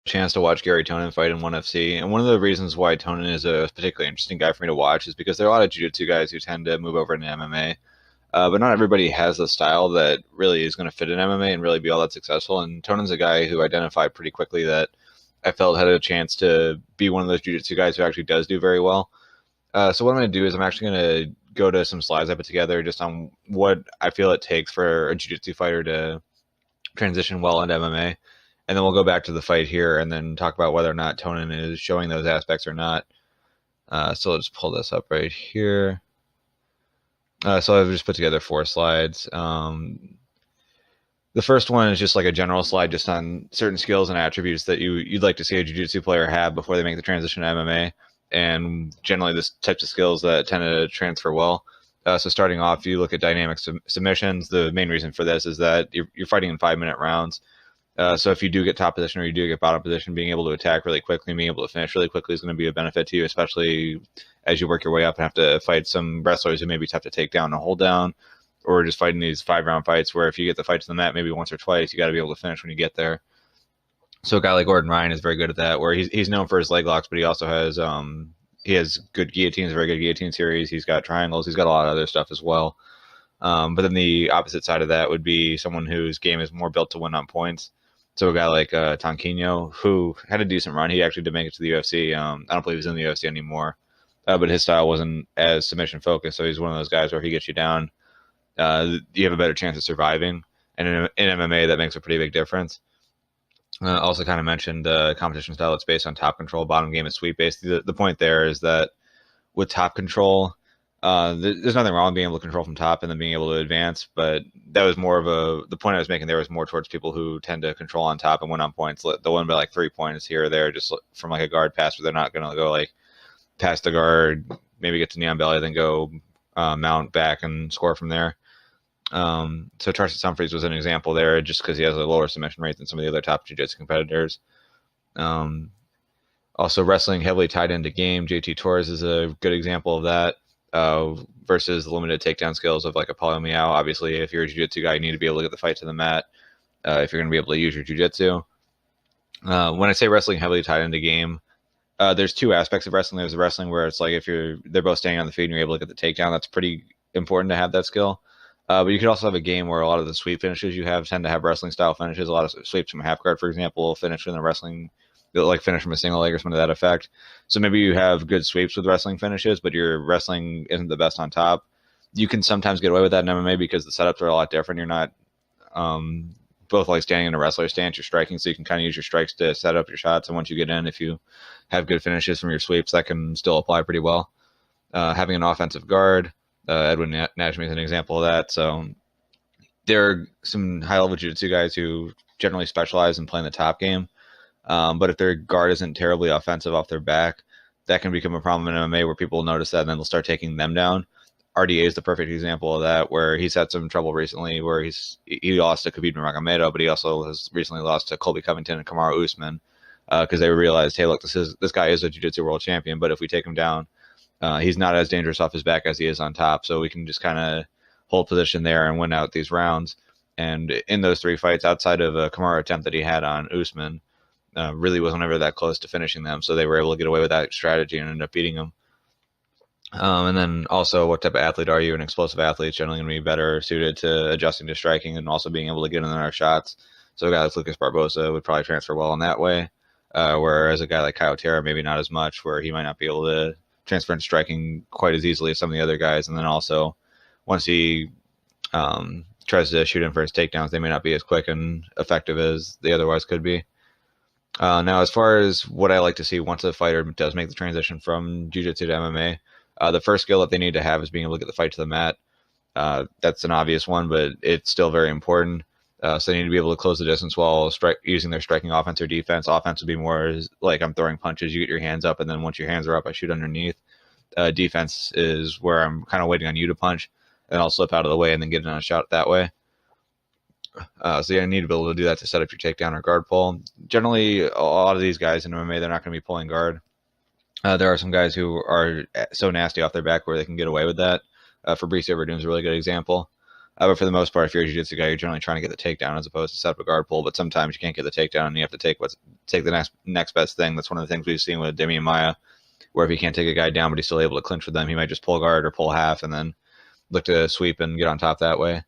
chance to watch Garry Tonon fight in 1FC, and one of the reasons why Tonon is a particularly interesting guy for me to watch is because there are a lot of jiu-jitsu guys who tend to move over into MMA, but not everybody has the style that really is going to fit in MMA and really be all that successful. And Tonon's a guy who identified pretty quickly that I felt had a chance to be one of those jiu-jitsu guys who actually does do very well. So what I'm going to do is I'm actually going to go to some slides I put together just on what I feel it takes for a jiu-jitsu fighter to transition well into MMA. And then we'll go back to the fight here and then talk about whether or not Tonon is showing those aspects or not. So I'll just pull this up right here. So I've just put together 4 slides. The first one is just like a general slide just on certain skills and attributes that you'd like to see a jiu-jitsu player have before they make the transition to MMA. And generally this types of skills that tend to transfer well. So starting off, you look at dynamic submissions. The main reason for this is that you're fighting in 5-minute rounds. So if you do get top position or you do get bottom position, being able to attack really quickly and being able to finish really quickly is going to be a benefit to you, especially as you work your way up and have to fight some wrestlers who may be tough to take down and hold down, or just fighting these 5-round fights where if you get the fight to the mat maybe once or twice, you got to be able to finish when you get there. So a guy like Gordon Ryan is very good at that, where he's known for his leg locks, but he also has he has good guillotines, very good guillotine series. He's got triangles. He's got a lot of other stuff as well. But then the opposite side of that would be someone whose game is more built to win on points. So a guy like Tonquinho, who had a decent run. He actually did make it to the UFC. I don't believe he's in the UFC anymore. But his style wasn't as submission focused. So he's one of those guys where if he gets you down, you have a better chance of surviving. And in MMA, that makes a pretty big difference. Also kind of mentioned competition style. It's based on top control. Bottom game is sweep based. The point there is that with top control, there's nothing wrong with being able to control from top and then being able to advance, but that was more of the point I was making there was more towards people who tend to control on top and win on points. They'll win by like 3 points here or there just from like a guard pass, where they're not going to go like past the guard, maybe get to knee on belly, then go mount back and score from there. So Tarsis Humphreys was an example there just because he has a lower submission rate than some of the other top jiu-jitsu competitors. Also wrestling heavily tied into game. JT Torres is a good example of that. Versus the limited takedown skills of like a Paulo Miao. Obviously, if you're a jiu-jitsu guy, you need to be able to get the fight to the mat if you're going to be able to use your jiu-jitsu. When I say wrestling heavily tied into game, there's 2 aspects of wrestling. There's wrestling where it's like if they're both standing on the feet and you're able to get the takedown, that's pretty important to have that skill. But you could also have a game where a lot of the sweep finishes you have tend to have wrestling style finishes. A lot of sweeps from a half guard, for example, will finish in the wrestling, like finish from a single leg or something to that effect. So maybe you have good sweeps with wrestling finishes, but your wrestling isn't the best on top. You can sometimes get away with that in MMA because the setups are a lot different. You're not both like standing in a wrestler stance, you're striking, so you can kind of use your strikes to set up your shots. And once you get in, if you have good finishes from your sweeps, that can still apply pretty well. Having an offensive guard, Edwin Najmi is an example of that. So there are some high-level jiu-jitsu guys who generally specialize in playing the top game. But if their guard isn't terribly offensive off their back, that can become a problem in MMA where people will notice that and then they'll start taking them down. RDA is the perfect example of that, where he's had some trouble recently where he lost to Khabib Nurmagomedov, but he also has recently lost to Colby Covington and Kamaru Usman because they realized, hey, look, this guy is a jiu-jitsu world champion, but if we take him down, he's not as dangerous off his back as he is on top. So we can just kind of hold position there and win out these rounds. And in those 3 fights, outside of a Kamaru attempt that he had on Usman, really wasn't ever that close to finishing them. So they were able to get away with that strategy and ended up beating him. And then also, what type of athlete are you? An explosive athlete is generally going to be better suited to adjusting to striking and also being able to get in our shots. So a guy like Lucas Barbosa would probably transfer well in that way. Whereas a guy like Caio Terra, maybe not as much, where he might not be able to transfer into striking quite as easily as some of the other guys. And then also, once he tries to shoot in for his takedowns, they may not be as quick and effective as they otherwise could be. Now, as far as what I like to see once a fighter does make the transition from jiu-jitsu to MMA, the first skill that they need to have is being able to get the fight to the mat. That's an obvious one, but it's still very important. So they need to be able to close the distance while using their striking offense or defense. Offense would be more like I'm throwing punches, you get your hands up, and then once your hands are up, I shoot underneath. Defense is where I'm kind of waiting on you to punch, and I'll slip out of the way and then get in on a shot that way. So you need to be able to do that to set up your takedown or guard pull. Generally, a lot of these guys in MMA, they're not going to be pulling guard. There are some guys who are so nasty off their back where they can get away with that. Fabricio Verdun is a really good example. But for the most part, if you're a jiu-jitsu guy, you're generally trying to get the takedown as opposed to set up a guard pull. But sometimes you can't get the takedown, and you have to take the next best thing. That's one of the things we've seen with Demian Maia, where if he can't take a guy down, but he's still able to clinch with them, he might just pull guard or pull half and then look to sweep and get on top that way.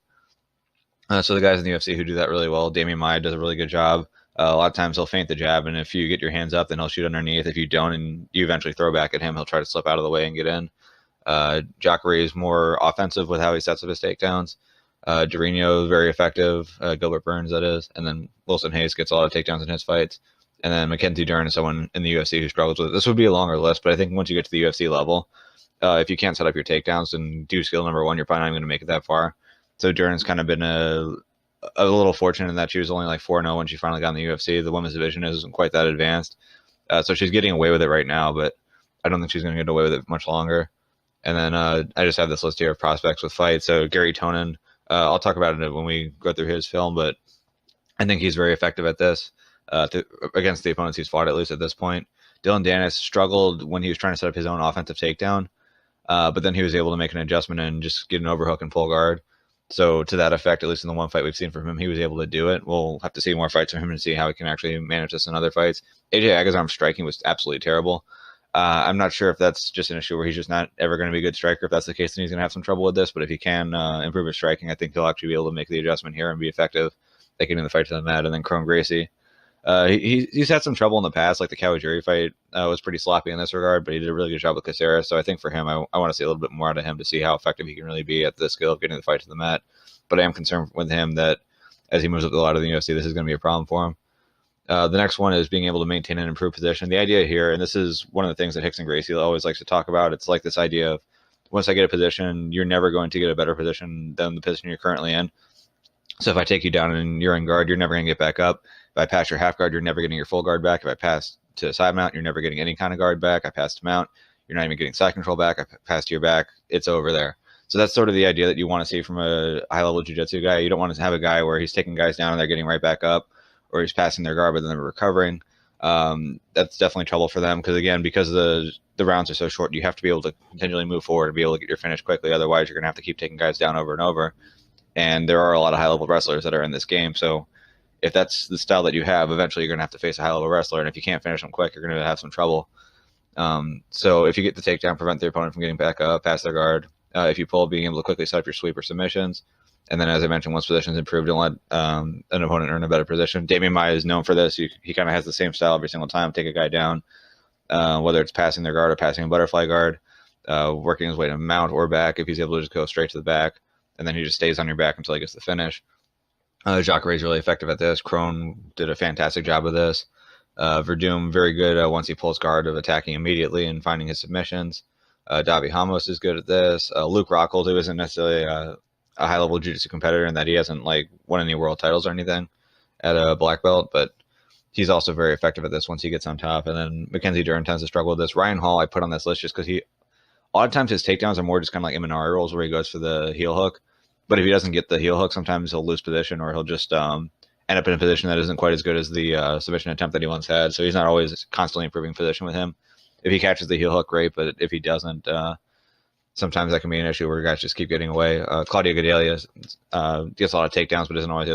So the guys in the UFC who do that really well, Demian Maia does a really good job. A lot of times he'll feint the jab, and if you get your hands up, then he'll shoot underneath. If you don't and you eventually throw back at him, he'll try to slip out of the way and get in. Jacare is more offensive with how he sets up his takedowns. Dorino is very effective. Gilbert Burns, that is. And then Wilson Hayes gets a lot of takedowns in his fights. And then Mackenzie Dern is someone in the UFC who struggles with it. This would be a longer list, but I think once you get to the UFC level, if you can't set up your takedowns and do skill number one, you're probably not even going to make it that far. So Dern's kind of been a little fortunate in that she was only like 4-0 when she finally got in the UFC. The women's division isn't quite that advanced. So she's getting away with it right now, but I don't think she's going to get away with it much longer. And then I just have this list here of prospects with fights. So Garry Tonon, I'll talk about it when we go through his film, but I think he's very effective at this against the opponents he's fought, at least at this point. Dylan Dennis struggled when he was trying to set up his own offensive takedown, but then he was able to make an adjustment and just get an overhook and pull guard. So to that effect, at least in the one fight we've seen from him, he was able to do it. We'll have to see more fights from him and see how he can actually manage this in other fights. AJ Agazarm's striking was absolutely terrible. I'm not sure if that's just an issue where he's just not ever going to be a good striker. If that's the case, then he's going to have some trouble with this. But if he can improve his striking, I think he'll actually be able to make the adjustment here and be effective at getting the fight to the mat. And then Chrome Gracie, he's had some trouble in the past. Like the Kawajiri fight was pretty sloppy in this regard, but he did a really good job with Caceres. So I think for him, I want to see a little bit more out of him to see how effective he can really be at the skill of getting the fight to the mat. But I am concerned with him that as he moves up the ladder of the UFC, this is going to be a problem for him. The next one is being able to maintain and improve position. The idea here, and this is one of the things that Rickson Gracie always likes to talk about, it's like this idea of once I get a position, you're never going to get a better position than the position you're currently in. So if I take you down and you're in guard, you're never going to get back up. If I pass your half guard, you're never getting your full guard back. If I pass to side mount, you're never getting any kind of guard back. I pass to mount, you're not even getting side control back. I pass to your back, it's over there. So that's sort of the idea that you want to see from a high-level jiu-jitsu guy. You don't want to have a guy where he's taking guys down and they're getting right back up, or he's passing their guard but then they're recovering. That's definitely trouble for them because the rounds are so short, you have to be able to continually move forward and be able to get your finish quickly. Otherwise, you're going to have to keep taking guys down over and over. And there are a lot of high-level wrestlers that are in this game. So if that's the style that you have, eventually you're going to have to face a high-level wrestler. And if you can't finish them quick, you're going to have some trouble. So if you get the takedown, prevent the opponent from getting back up, pass their guard. If you pull, being able to quickly set up your sweep or submissions. And then, as I mentioned, once positions improve, don't let an opponent earn a better position. Demian Maia is known for this. He kind of has the same style every single time. Take a guy down, whether it's passing their guard or passing a butterfly guard, working his way to mount or back if he's able to just go straight to the back. And then he just stays on your back until he gets the finish. Jacare is really effective at this. Crone did a fantastic job of this. Verdum, very good once he pulls guard of attacking immediately and finding his submissions. Davi Hamos is good at this. Luke Rockhold, who isn't necessarily a high-level jiu-jitsu competitor in that he hasn't won any world titles or anything at a black belt, but he's also very effective at this once he gets on top. And then Mackenzie Dern tends to struggle with this. Ryan Hall I put on this list just because a lot of times his takedowns are more just kind of like Imanari rolls where he goes for the heel hook. But if he doesn't get the heel hook, sometimes he'll lose position or he'll just end up in a position that isn't quite as good as the submission attempt that he once had. So he's not always constantly improving position with him. If he catches the heel hook, great, but if he doesn't, sometimes that can be an issue where guys just keep getting away. Claudia Gadelia gets a lot of takedowns, but isn't always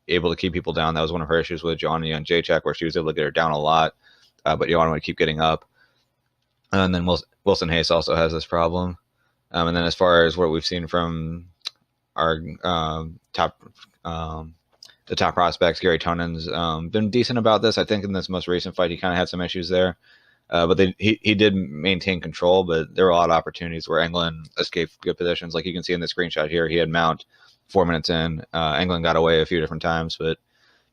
able to keep people down. That was one of her issues with Joanna Jędrzejczyk, where she was able to get her down a lot, but Joanna would keep getting up. And then Wilson Hayes also has this problem. And then as far as what we've seen from our the top prospects, Garry Tonon's been decent about this. I think in this most recent fight, he kind of had some issues there. But he did maintain control, but there were a lot of opportunities where Englund escaped good positions. Like you can see in the screenshot here, he had mount 4 minutes in. Englund got away a few different times, but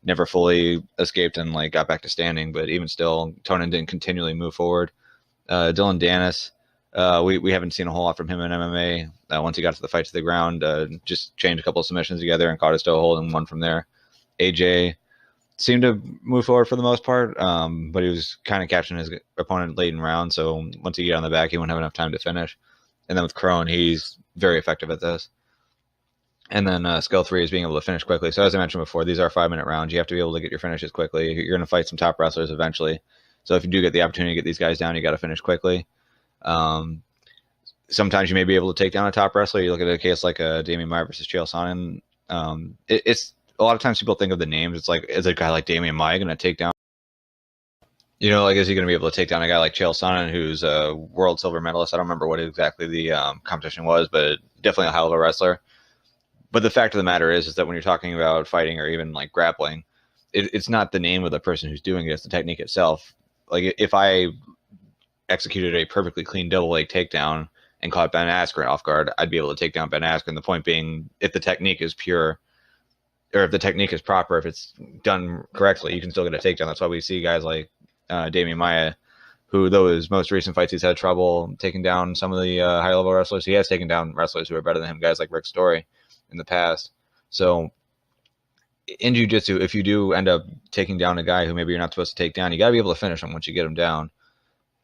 never fully escaped and got back to standing. But even still, Tonon didn't continually move forward. Dylan Dennis, we haven't seen a whole lot from him in MMA. Once he got to the fight to the ground, just changed a couple of submissions together and caught his toe hold and won from there. AJ seemed to move forward for the most part, but he was kind of catching his opponent late in round. So once he got on the back, he wouldn't have enough time to finish. And then with Crone, he's very effective at this. And then skill 3 is being able to finish quickly. So as I mentioned before, these are 5-minute rounds. You have to be able to get your finishes quickly. You're going to fight some top wrestlers eventually. So if you do get the opportunity to get these guys down, you got to finish quickly. sometimes you may be able to take down a top wrestler. You look at a case like Damian Maia versus Chael Sonnen. It's a lot of times people think of the names. It's like, is a guy like Damian Maia going to take down? Like, is he going to be able to take down a guy like Chael Sonnen, who's a world silver medalist? I don't remember what exactly the competition was, but definitely a hell of a wrestler. But the fact of the matter is that when you're talking about fighting or even like grappling, it's not the name of the person who's doing it; it's the technique itself. Like, if I executed a perfectly clean double leg takedown and caught Ben Askren off guard, I'd be able to take down Ben Askren. The point being, if the technique is pure, or if the technique is proper, if it's done correctly, you can still get a takedown. That's why we see guys like Damian Maia, who, though his most recent fights, he's had trouble taking down some of the high-level wrestlers. He has taken down wrestlers who are better than him, guys like Rick Story in the past. So in jiu-jitsu, if you do end up taking down a guy who maybe you're not supposed to take down, you got to be able to finish him once you get him down.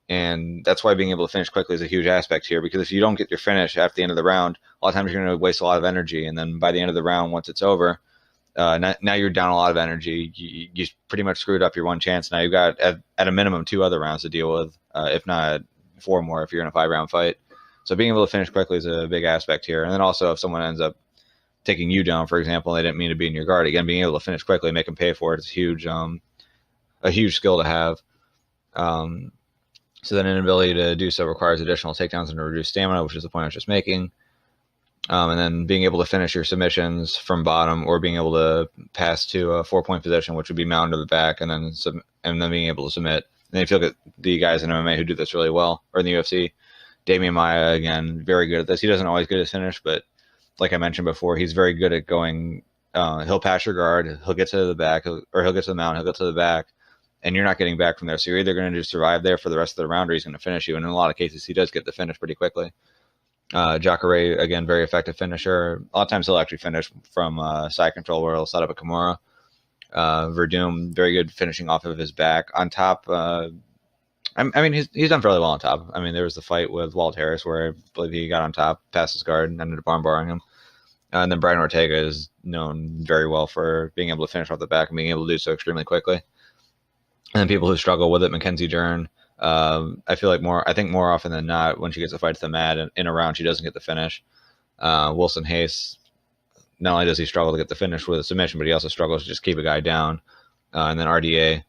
And that's why being able to finish quickly is a huge aspect here, because if you don't get your finish at the end of the round, a lot of times you're going to waste a lot of energy. And then by the end of the round, once it's over, now you're down a lot of energy. You pretty much screwed up your one chance. Now you've got, at a minimum, 2 other rounds to deal with, if not 4 more if you're in a 5-round fight. So being able to finish quickly is a big aspect here. And then also, if someone ends up taking you down, for example, and they didn't mean to be in your guard, again, being able to finish quickly and make them pay for it is huge, a huge skill to have. So then an ability to do so requires additional takedowns and to reduce stamina, which is the point I was just making. And then being able to finish your submissions from bottom, or being able to pass to a 4-point position, which would be mounted to the back, and then being able to submit. And if you look at the guys in MMA who do this really well, or in the UFC, Damian Maia, again, very good at this. He doesn't always get his finish, but like I mentioned before, he's very good at going. He'll pass your guard, he'll get to the back, or he'll get to the mount, he'll get to the back, and you're not getting back from there. So you're either going to just survive there for the rest of the round, or he's going to finish you. And in a lot of cases, he does get the finish pretty quickly. Jacare, again, very effective finisher. A lot of times he'll actually finish from side control, where he'll set up a Kimura. Verdum, very good finishing off of his back. On top, I mean, he's done fairly well on top. I mean, there was the fight with Walt Harris where I believe he got on top, passed his guard, and ended up armbarring him. And then Brian Ortega is known very well for being able to finish off the back and being able to do so extremely quickly. And then people who struggle with it, Mackenzie Dern, I think more often than not, when she gets a fight to the mat in a round, she doesn't get the finish. Wilson Hayes, not only does he struggle to get the finish with a submission, but he also struggles to just keep a guy down. And then RDA,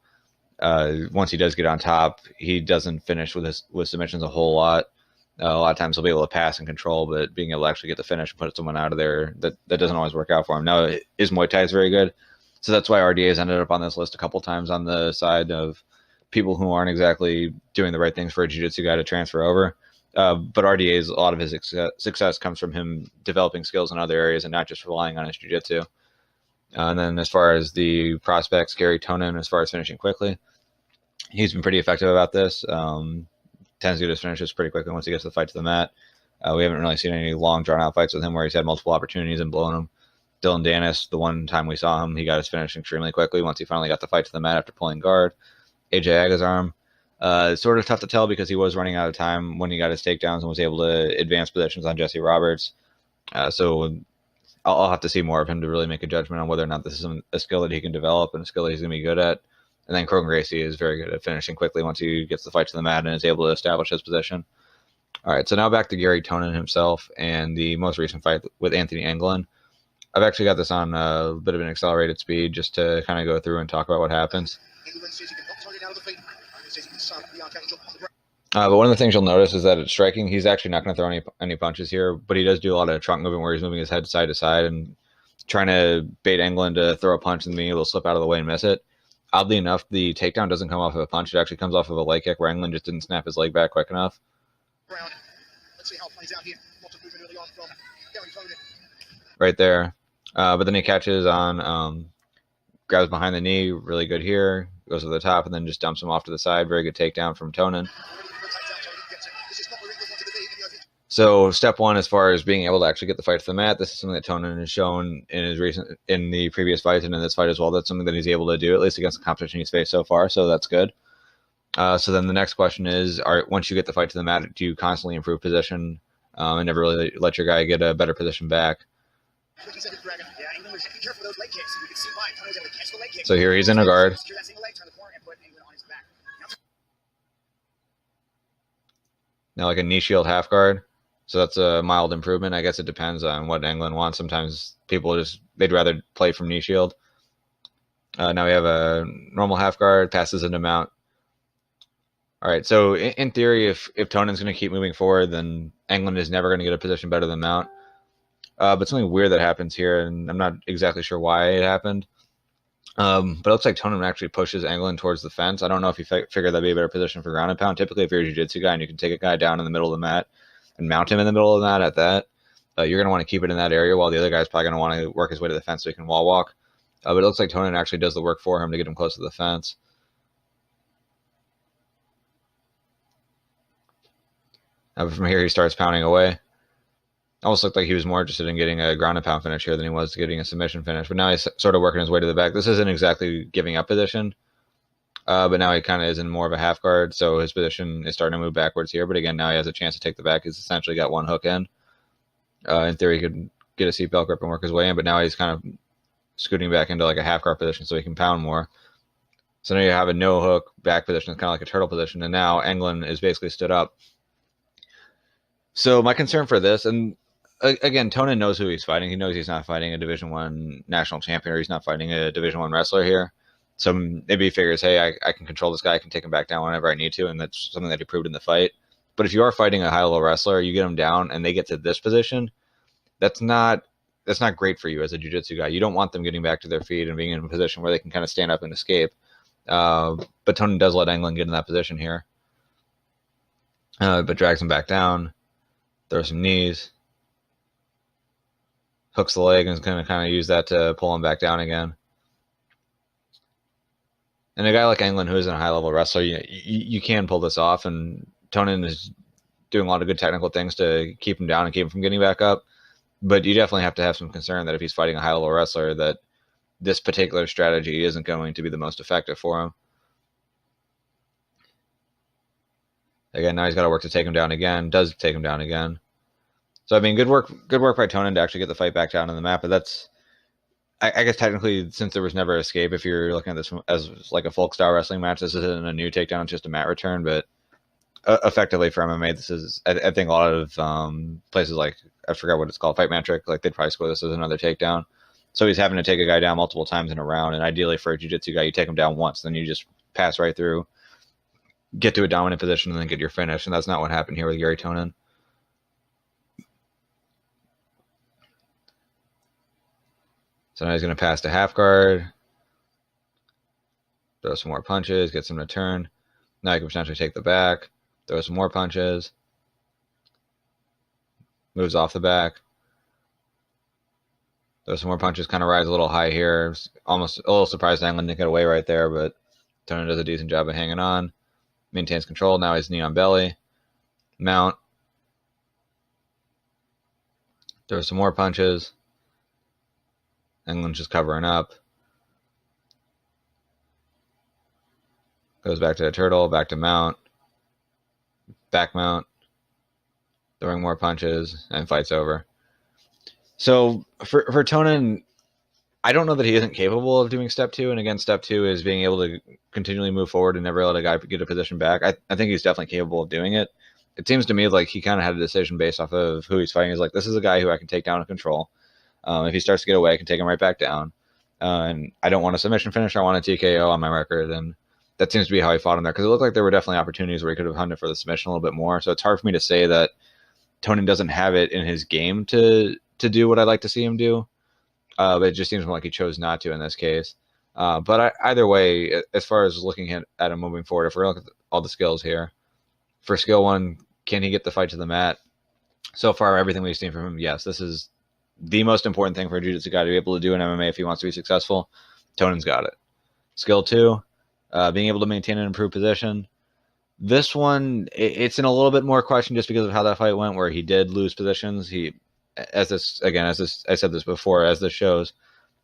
once he does get on top, he doesn't finish with submissions a whole lot. A lot of times he'll be able to pass and control, but being able to actually get the finish and put someone out of there, that doesn't always work out for him. Now, his Muay Thai is very good, so that's why RDA has ended up on this list a couple times on the side of people who aren't exactly doing the right things for a jiu-jitsu guy to transfer over. But RDA's, a lot of his success comes from him developing skills in other areas and not just relying on his jiu-jitsu. And then as far as the prospects, Garry Tonon, as far as finishing quickly, he's been pretty effective about this. Tends to get his finishes pretty quickly once he gets the fight to the mat. We haven't really seen any long, drawn-out fights with him where he's had multiple opportunities and blown them. Dylan Dennis, the one time we saw him, he got his finish extremely quickly once he finally got the fight to the mat after pulling guard. AJ Agazarm, sort of tough to tell because he was running out of time when he got his takedowns and was able to advance positions on Jesse Roberts. So I'll have to see more of him to really make a judgment on whether or not this is a skill that he can develop and a skill that he's going to be good at. And then Krogan Gracie is very good at finishing quickly once he gets the fight to the mat and is able to establish his position. All right, so now back to Garry Tonon himself and the most recent fight with Anthony Anglin. I've actually got this on a bit of an accelerated speed just to kind of go through and talk about what happens. But one of the things you'll notice is that at striking, he's actually not going to throw any punches here, but he does do a lot of trunk movement where he's moving his head side to side and trying to bait Anglin to throw a punch and being able to slip out of the way and miss it. Oddly enough, the takedown doesn't come off of a punch. It actually comes off of a leg kick where Anglin just didn't snap his leg back quick enough. Let's see how it plays out here. Right there. But then he catches on, grabs behind the knee, really good here, goes to the top, and then just dumps him off to the side. Very good takedown from Tonon. So step one, as far as being able to actually get the fight to the mat, this is something that Tonon has shown in the previous fights and in this fight as well. That's something that he's able to do, at least against the competition he's faced so far, so that's good. So then the next question is, once you get the fight to the mat, do you constantly improve position and never really let your guy get a better position back? So here he's in a guard. Now like a knee shield half guard. So that's a mild improvement. I guess it depends on what England wants. Sometimes people they'd rather play from knee shield. Now we have a normal half guard, passes into mount. All right, so in theory, if Tonon's going to keep moving forward, then England is never going to get a position better than mount. But something weird that happens here, and I'm not exactly sure why it happened. But it looks like Tonon actually pushes England towards the fence. I don't know if you figure that'd be a better position for ground and pound. Typically, if you're a jiu-jitsu guy and you can take a guy down in the middle of the mat and mount him in the middle of the mat at that, you're going to want to keep it in that area while the other guy's probably going to want to work his way to the fence so he can wall walk. But it looks like Tonon actually does the work for him to get him close to the fence. From here, he starts pounding away. Almost looked like he was more interested in getting a ground and pound finish here than he was getting a submission finish. But now he's sort of working his way to the back. This isn't exactly giving up position, but now he kind of is in more of a half guard, so his position is starting to move backwards here. But again, now he has a chance to take the back. He's essentially got one hook in. In theory, he could get a seatbelt grip and work his way in, but now he's kind of scooting back into like a half guard position so he can pound more. So now you have a no hook back position. It's kind of like a turtle position, and now England is basically stood up. So my concern for this, and again, Tonon knows who he's fighting. He knows he's not fighting a Division I national champion, or he's not fighting a Division I wrestler here. So maybe he figures, hey, I can control this guy. I can take him back down whenever I need to, and that's something that he proved in the fight. But if you are fighting a high-level wrestler, you get him down, and they get to this position, that's not great for you as a jiu-jitsu guy. You don't want them getting back to their feet and being in a position where they can kind of stand up and escape. But Tonon does let England get in that position here. But drags him back down, throws some knees, hooks the leg, and is going to kind of use that to pull him back down again. And a guy like England, who isn't a high-level wrestler, you can pull this off, and Tonon is doing a lot of good technical things to keep him down and keep him from getting back up. But you definitely have to have some concern that if he's fighting a high-level wrestler, that this particular strategy isn't going to be the most effective for him. Again, now he's got to work to take him down again. Does take him down again. So I mean, good work by Tonon to actually get the fight back down on the map. But that's, I guess technically, since there was never escape, if you're looking at this as like a folk style wrestling match, this isn't a new takedown; it's just a mat return. But effectively for MMA, this is, I think a lot of places like, I forgot what it's called, Fight Metric, like they'd probably score this as another takedown. So he's having to take a guy down multiple times in a round, and ideally for a jiu-jitsu guy, you take him down once, then you just pass right through, get to a dominant position, and then get your finish. And that's not what happened here with Garry Tonon. So now he's going to pass to half guard, throw some more punches, get some to turn. Now he can potentially take the back, throw some more punches, moves off the back, throw some more punches, kind of rides a little high here. Almost a little surprised England didn't get away right there, but Tonon does a decent job of hanging on, maintains control. Now he's knee on belly, mount, throw some more punches. England's just covering up. Goes back to the turtle, back to mount, back mount, throwing more punches, and fight's over. So for Tonon, I don't know that he isn't capable of doing step two. And again, step two is being able to continually move forward and never let a guy get a position back. I think he's definitely capable of doing it. It seems to me like he kind of had a decision based off of who he's fighting. He's like, this is a guy who I can take down and control. If he starts to get away, I can take him right back down. And I don't want a submission finish. I want a TKO on my record. And that seems to be how he fought him there. Because it looked like there were definitely opportunities where he could have hunted for the submission a little bit more. So it's hard for me to say that Tonon doesn't have it in his game to do what I'd like to see him do. But it just seems like he chose not to in this case. But either way, as far as looking at him moving forward, if we're looking at all the skills here, for skill one, can he get the fight to the mat? So far, everything we've seen from him, yes, this is the most important thing for a jiu-jitsu guy to be able to do in MMA if he wants to be successful. Tonon's got it. Skill two, being able to maintain an improved position. This one, it's in a little bit more question just because of how that fight went, where he did lose positions. I said this before, as this shows,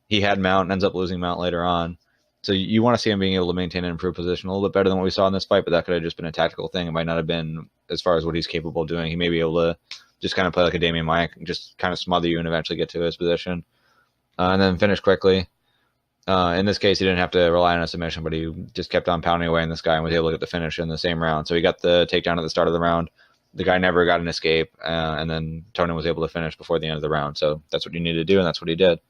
he had mount and ends up losing mount later on. So you want to see him being able to maintain an improved position a little bit better than what we saw in this fight, but that could have just been a tactical thing. It might not have been as far as what he's capable of doing. He may be able to just kind of play like a Damian Maia and just kind of smother you and eventually get to his position. And then finish quickly. In this case, he didn't have to rely on a submission, but he just kept on pounding away on this guy and was able to get the finish in the same round. So he got the takedown at the start of the round, the guy never got an escape, and then Tonon was able to finish before the end of the round. So that's what you need to do, and that's what he did.